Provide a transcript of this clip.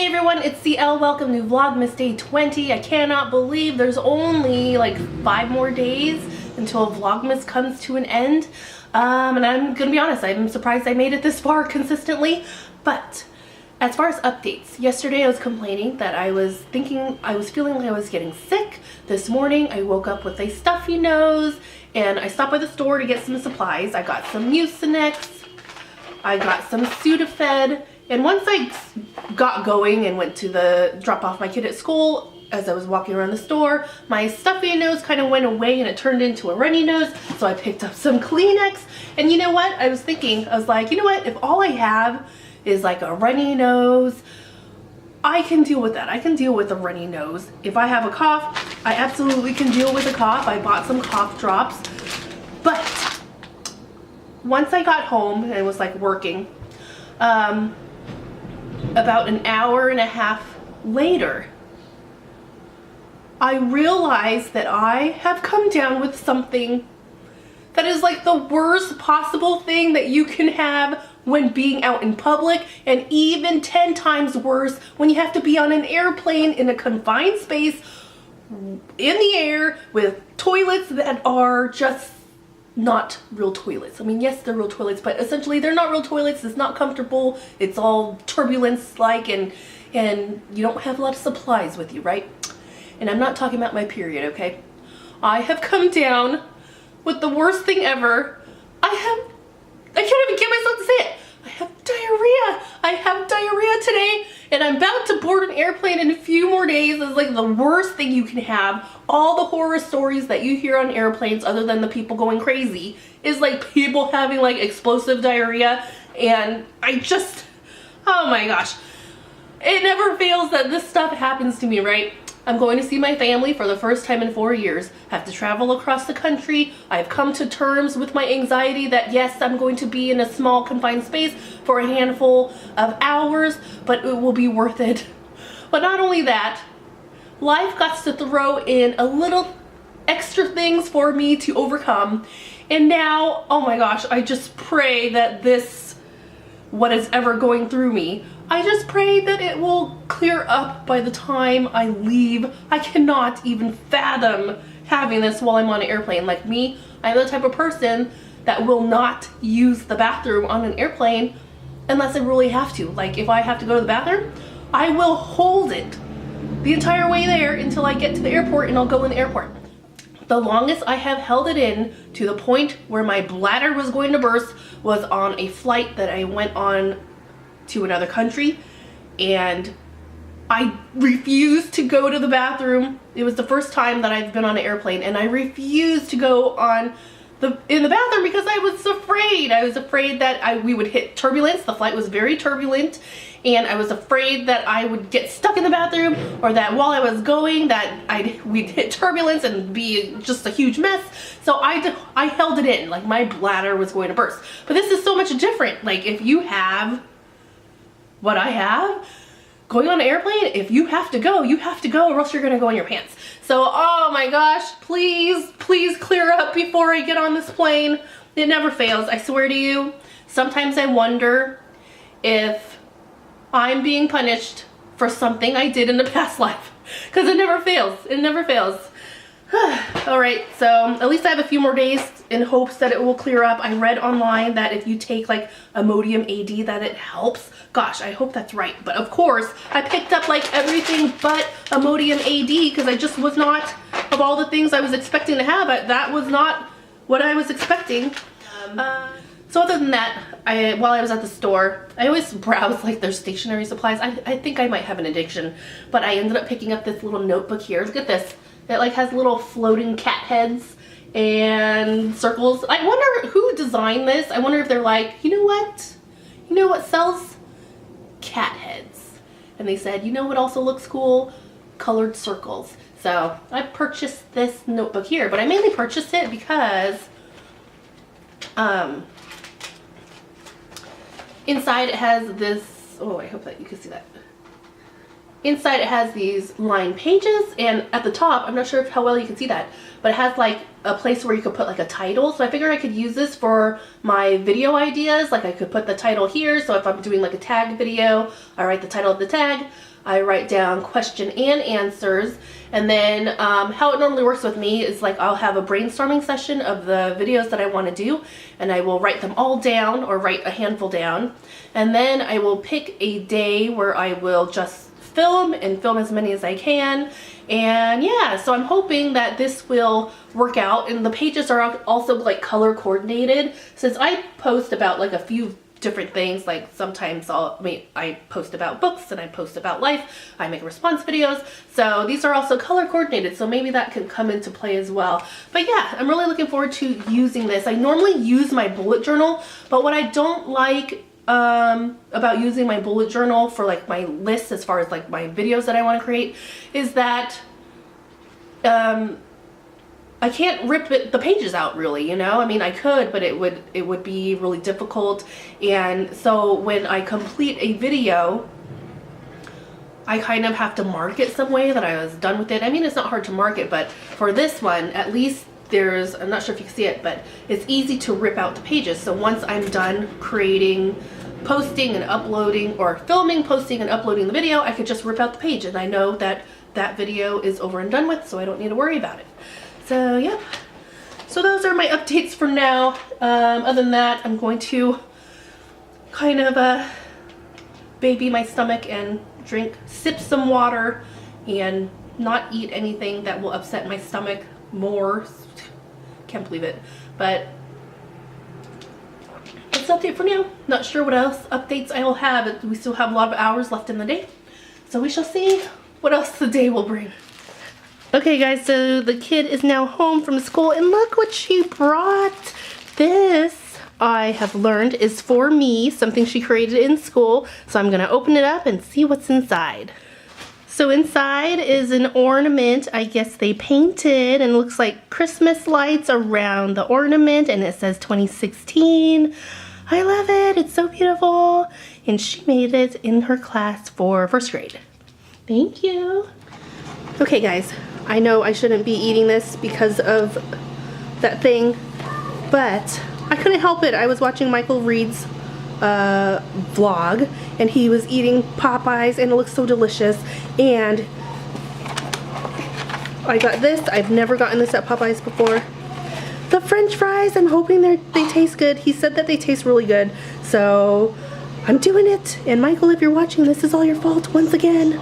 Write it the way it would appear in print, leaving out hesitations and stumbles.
everyone, it's CL. Welcome to Vlogmas Day 20. I cannot believe there's only like 5 more days until Vlogmas comes to an end. And I'm gonna be honest, I'm surprised I made it this far consistently. But as far as updates, yesterday I was complaining that I was feeling like I was getting sick. This morning I woke up with a stuffy nose and I stopped by the store to get some supplies. I got some Mucinex, I got some Sudafed. And once I got going and went to drop off my kid at school, as I was walking around the store, my stuffy nose kind of went away and it turned into a runny nose. So I picked up some Kleenex. And you know what? I was thinking, I was like, you know what? If all I have is like a runny nose, I can deal with that. I can deal with a runny nose. If I have a cough, I absolutely can deal with a cough. I bought some cough drops. But once I got home and was like working, about an hour and a half later, I realized that I have come down with something that is like the worst possible thing that you can have when being out in public, and even 10 times worse when you have to be on an airplane in a confined space in the air with toilets that are just not real toilets. I mean, yes, they're real toilets, but essentially they're not real toilets. It's not comfortable. It's all turbulence-like, and you don't have a lot of supplies with you, right? And I'm not talking about my period, okay? I have come down with the worst thing ever. I can't even get myself to say it. I have diarrhea. I have diarrhea today, and I'm about to board an airplane in a few more days. It's like the worst thing you can have. All the horror stories that you hear on airplanes, other than the people going crazy, is like people having like explosive diarrhea. And I just, oh my gosh. It never fails that this stuff happens to me, right? I'm going to see my family for the first time in 4 years. I have to travel across the country. I've come to terms with my anxiety that yes, I'm going to be in a small confined space for a handful of hours, but it will be worth it. But not only that, life got to throw in a little extra things for me to overcome. And now, oh my gosh, I just pray that what is ever going through me, I just pray that it will clear up by the time I leave. I cannot even fathom having this while I'm on an airplane. Like me, I'm the type of person that will not use the bathroom on an airplane unless I really have to. Like if I have to go to the bathroom, I will hold it the entire way there until I get to the airport, and I'll go in the airport. The longest I have held it in to the point where my bladder was going to burst was on a flight that I went on to another country, and I refused to go to the bathroom. It was the first time that I've been on an airplane, and I refused to go in the bathroom because I was afraid. I was afraid that we would hit turbulence. The flight was very turbulent, and I was afraid that I would get stuck in the bathroom, or that while I was going that we'd hit turbulence and be just a huge mess. So I held it in, like my bladder was going to burst. But this is so much different. Like if you have what I have, going on an airplane, if you have to go, or else you're gonna go in your pants. So, oh my gosh, please clear up before I get on this plane. It never fails, I swear to you. Sometimes I wonder if I'm being punished for something I did in the past life, because it never fails, it never fails. Alright, so at least I have a few more days in hopes that it will clear up. I read online that if you take like Imodium AD that it helps. Gosh, I hope that's right. But of course, I picked up like everything but Imodium AD because I just was not, of all the things I was expecting to have, that was not what I was expecting. So other than that, while I was at the store, I always browse like their stationery supplies. I think I might have an addiction, but I ended up picking up this little notebook here. Look at this. It like has little floating cat heads and circles. I wonder who designed this. I wonder if they're like, you know what sells? Cat heads. And they said, you know what also looks cool? Colored circles. So I purchased this notebook here, but I mainly purchased it because inside it has this, oh, I hope that you can see that. inside it has these lined pages, and at the top, I'm not sure how well you can see that, but it has like a place where you could put like a title. So I figured I could use this for my video ideas. Like I could put the title here, so if I'm doing like a tag video, I write the title of the tag, I write down question and answers, and then how it normally works with me is like I'll have a brainstorming session of the videos that I want to do, and I will write them all down or write a handful down, and then I will pick a day where I will just film as many as I can. And yeah, so I'm hoping that this will work out, and the pages are also like color coordinated, since I post about like a few different things. Like sometimes I post about books, and I post about life, I make response videos, so these are also color coordinated, so maybe that can come into play as well. But yeah, I'm really looking forward to using this. I normally use my bullet journal, but what I don't like about using my bullet journal for like my list as far as like my videos that I want to create is that I can't rip the pages out really, you know? I mean, I could, but it would be really difficult. And so when I complete a video, I kind of have to mark it some way that I was done with it. I mean, it's not hard to mark it, but for this one, at least I'm not sure if you can see it, but it's easy to rip out the pages. So once I'm done posting and uploading, or filming, posting and uploading the video, I could just rip out the page, and I know that that video is over and done with, so I don't need to worry about it. So yep, so those are my updates for now. Other than that, I'm going to kind of baby my stomach and sip some water and not eat anything that will upset my stomach more. Can't believe it, but that's the update for now. Not sure what else updates I will have. We still have a lot of hours left in the day, so we shall see what else the day will bring. Okay guys, so the kid is now home from school, and look what she brought. This, I have learned, is for me, something she created in school, so I'm gonna open it up and see what's inside. So inside is an ornament, I guess they painted, and it looks like Christmas lights around the ornament, and it says 2016. I love it, it's so beautiful. And she made it in her class for first grade. Thank you. Okay guys, I know I shouldn't be eating this because of that thing, but I couldn't help it. I was watching Michael Reed's vlog, and he was eating Popeyes, and it looks so delicious, and I got this. I've never gotten this at Popeyes before. The French fries, I'm hoping they taste good. He said that they taste really good, so I'm doing it. And Michael, if you're watching, this is all your fault once again.